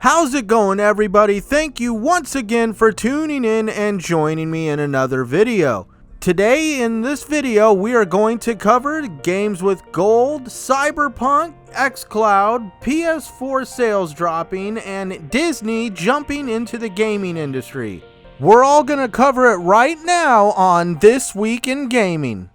How's it going, everybody? Thank you once again for tuning in and joining me in another video. Today in this video we are going to cover games with gold, Cyberpunk, Xcloud, PS4 sales dropping, and Disney jumping into the gaming industry. We're all gonna cover it right now on This Week in Gaming.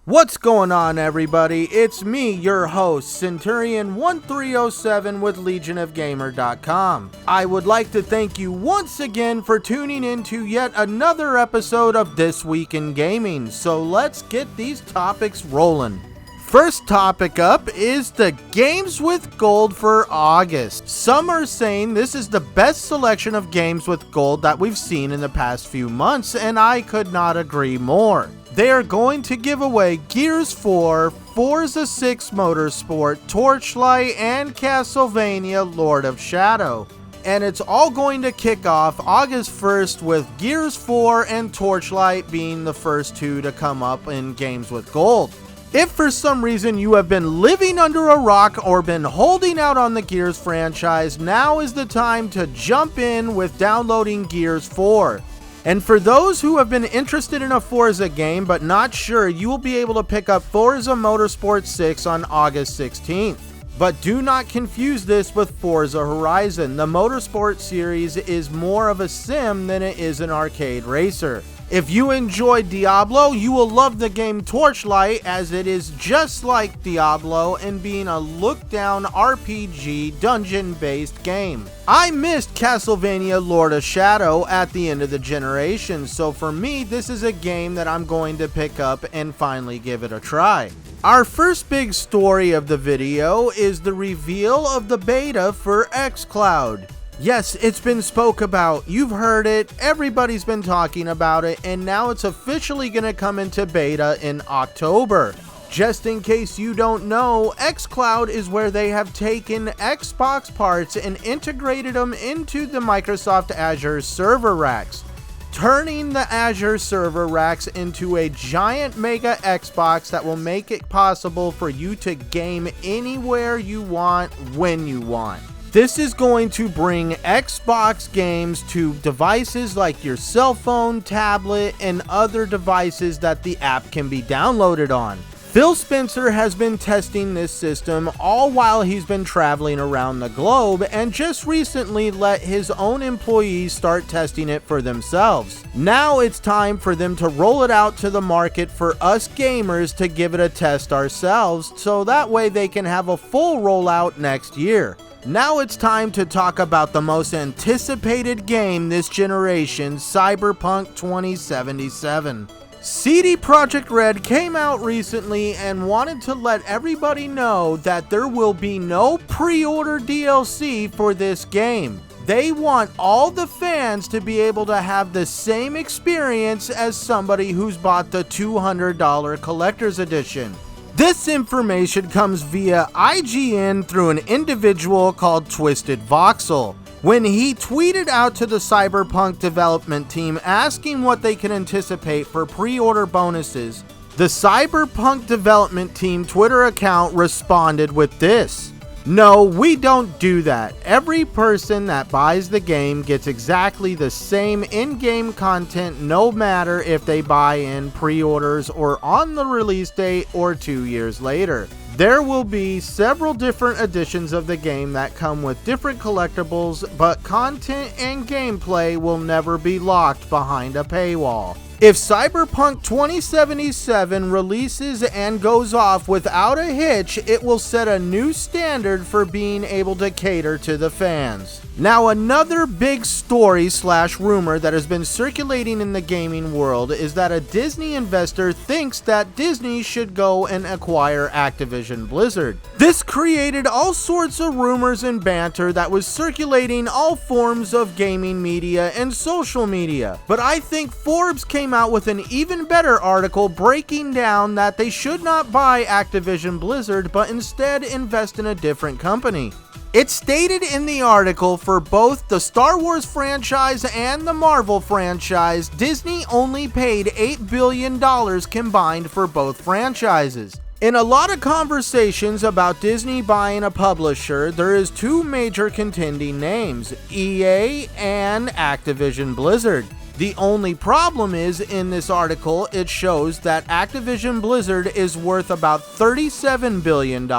What's going on, everybody? It's me, your host, Centurion1307 with legionofgamer.com. I would like to thank you once again for tuning in to yet another episode of This Week in Gaming, so let's get these topics rolling. First topic up is the games with gold for August. Some are saying this is the best selection of games with gold that we've seen in the past few months, and I could not agree more. They are going to give away Gears 4, Forza 6 Motorsport, Torchlight, and Castlevania Lord of Shadow. And it's all going to kick off August 1st with Gears 4 and Torchlight being the first two to come up in games with gold. If for some reason you have been living under a rock or been holding out on the Gears franchise, now is the time to jump in with downloading Gears 4. And for those who have been interested in a Forza game but not sure, you will be able to pick up Forza Motorsport 6 on August 16th. But do not confuse this with Forza Horizon. The Motorsport series is more of a sim than it is an arcade racer. If you enjoyed Diablo, you will love the game Torchlight, as it is just like Diablo in being a look-down RPG dungeon-based game. I missed Castlevania Lord of Shadow at the end of the generation, so for me this is a game that I'm going to pick up and finally give it a try. Our first big story of the video is the reveal of the beta for Xcloud. Yes, it's been spoke about, you've heard it, everybody's been talking about it, and now it's officially going to come into beta in October. Just in case you don't know, Xcloud is where they have taken Xbox parts and integrated them into the Microsoft Azure server racks, turning the Azure server racks into a giant mega Xbox that will make it possible for you to game anywhere you want, when you want. This is going to bring Xbox games to devices like your cell phone, tablet, and other devices that the app can be downloaded on. Phil Spencer has been testing this system all while he's been traveling around the globe, and just recently let his own employees start testing it for themselves. Now it's time for them to roll it out to the market for us gamers to give it a test ourselves, so that way they can have a full rollout next year. Now it's time to talk about the most anticipated game this generation, Cyberpunk 2077. CD Projekt Red came out recently and wanted to let everybody know that there will be no pre-order DLC for this game. They want all the fans to be able to have the same experience as somebody who's bought the $200 collector's edition. This information comes via IGN through an individual called Twisted Voxel, when he tweeted out to the Cyberpunk development team asking what they can anticipate for pre-order bonuses. The Cyberpunk development team Twitter account responded with this: "No, we don't do that. Every person that buys the game gets exactly the same in-game content, no matter if they buy in pre-orders or on the release date or 2 years later. There will be several different editions of the game that come with different collectibles, but content and gameplay will never be locked behind a paywall." If Cyberpunk 2077 releases and goes off without a hitch, it will set a new standard for being able to cater to the fans. Now, another big story / rumor that has been circulating in the gaming world is that a Disney investor thinks that Disney should go and acquire Activision Blizzard. This created all sorts of rumors and banter that was circulating all forms of gaming media and social media. But I think Forbes came out with an even better article breaking down that they should not buy Activision Blizzard, but instead invest in a different company. It's stated in the article for both the Star Wars franchise and the Marvel franchise, Disney only paid $8 billion combined for both franchises. In a lot of conversations about Disney buying a publisher, there is two major contending names, EA and Activision Blizzard. The only problem is, in this article, it shows that Activision Blizzard is worth about $37 billion,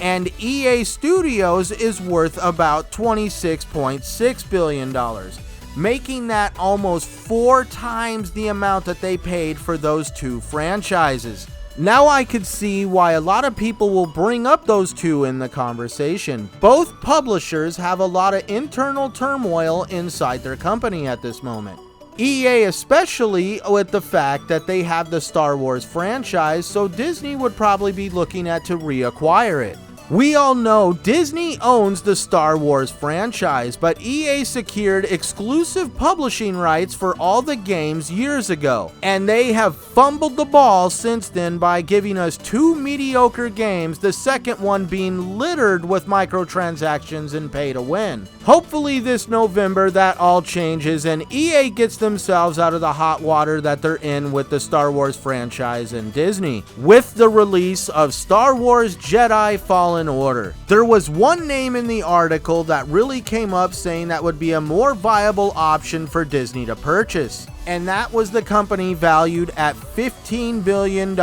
and EA Studios is worth about $26.6 billion, making that almost 4 times the amount that they paid for those two franchises. Now I could see why a lot of people will bring up those two in the conversation. Both publishers have a lot of internal turmoil inside their company at this moment. EA especially with the fact that they have the Star Wars franchise, so Disney would probably be looking at to reacquire it. We all know Disney owns the Star Wars franchise, but EA secured exclusive publishing rights for all the games years ago, and they have fumbled the ball since then by giving us 2 mediocre games, the second one being littered with microtransactions and pay to win. Hopefully this November that all changes and EA gets themselves out of the hot water that they're in with the Star Wars franchise and Disney, with the release of Star Wars Jedi Fallen Order. There was one name in the article that really came up saying that would be a more viable option for Disney to purchase, and that was the company valued at $15 billion,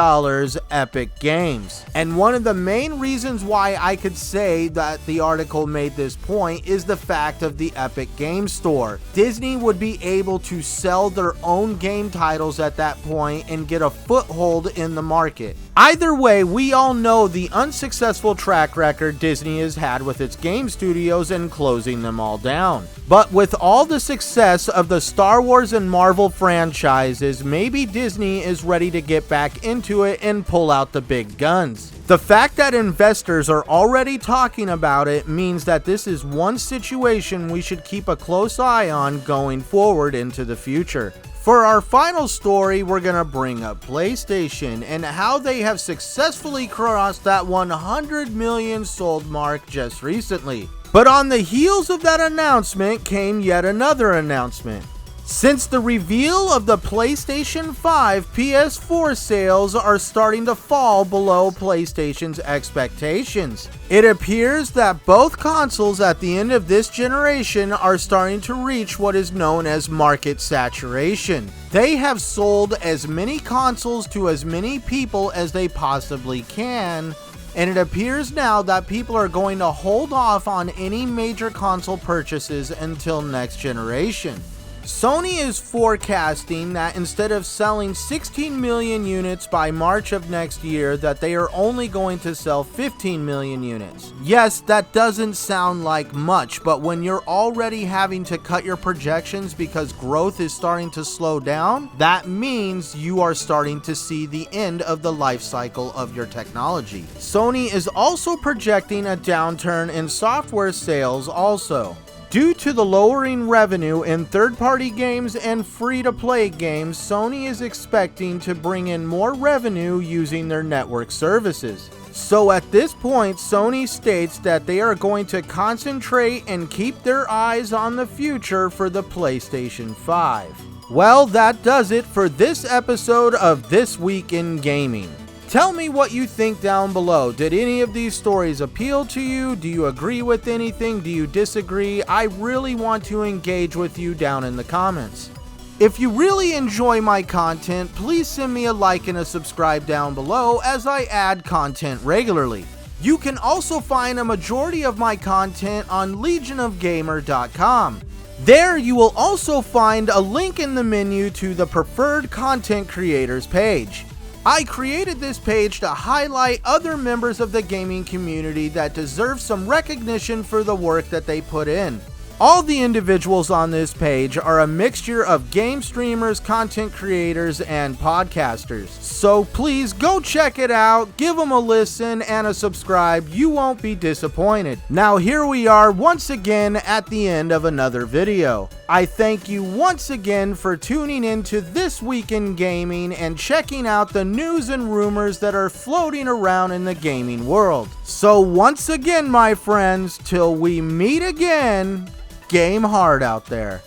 Epic Games. And one of the main reasons why I could say that the article made this point is the fact of the Epic Games Store. Disney would be able to sell their own game titles at that point and get a foothold in the market. Either way, we all know the unsuccessful track record Disney has had with its game studios and closing them all down. But with all the success of the Star Wars and Marvel franchises, maybe Disney is ready to get back into it and pull out the big guns. The fact that investors are already talking about it means that this is one situation we should keep a close eye on going forward into the future. For our final story, we're going to bring up PlayStation and how they have successfully crossed that 100 million sold mark just recently. But on the heels of that announcement came yet another announcement. Since the reveal of the PlayStation 5, PS4 sales are starting to fall below PlayStation's expectations. It appears that both consoles at the end of this generation are starting to reach what is known as market saturation. They have sold as many consoles to as many people as they possibly can, and it appears now that people are going to hold off on any major console purchases until next generation. Sony is forecasting that instead of selling 16 million units by March of next year, that they are only going to sell 15 million units. Yes, that doesn't sound like much, but when you're already having to cut your projections because growth is starting to slow down, that means you are starting to see the end of the life cycle of your technology. Sony is also projecting a downturn in software sales also. Due to the lowering revenue in third-party games and free-to-play games, Sony is expecting to bring in more revenue using their network services. So at this point, Sony states that they are going to concentrate and keep their eyes on the future for the PlayStation 5. Well, that does it for this episode of This Week in Gaming. Tell me what you think down below. Did any of these stories appeal to you? Do you agree with anything? Do you disagree? I really want to engage with you down in the comments. If you really enjoy my content, please send me a like and a subscribe down below as I add content regularly. You can also find a majority of my content on legionofgamer.com. There you will also find a link in the menu to the preferred content creators page. I created this page to highlight other members of the gaming community that deserve some recognition for the work that they put in. All the individuals on this page are a mixture of game streamers, content creators, and podcasters. So please go check it out, give them a listen and a subscribe. You won't be disappointed. Now here we are once again at the end of another video. I thank you once again for tuning in to This Week in Gaming and checking out the news and rumors that are floating around in the gaming world. So once again, my friends, till we meet again, game hard out there.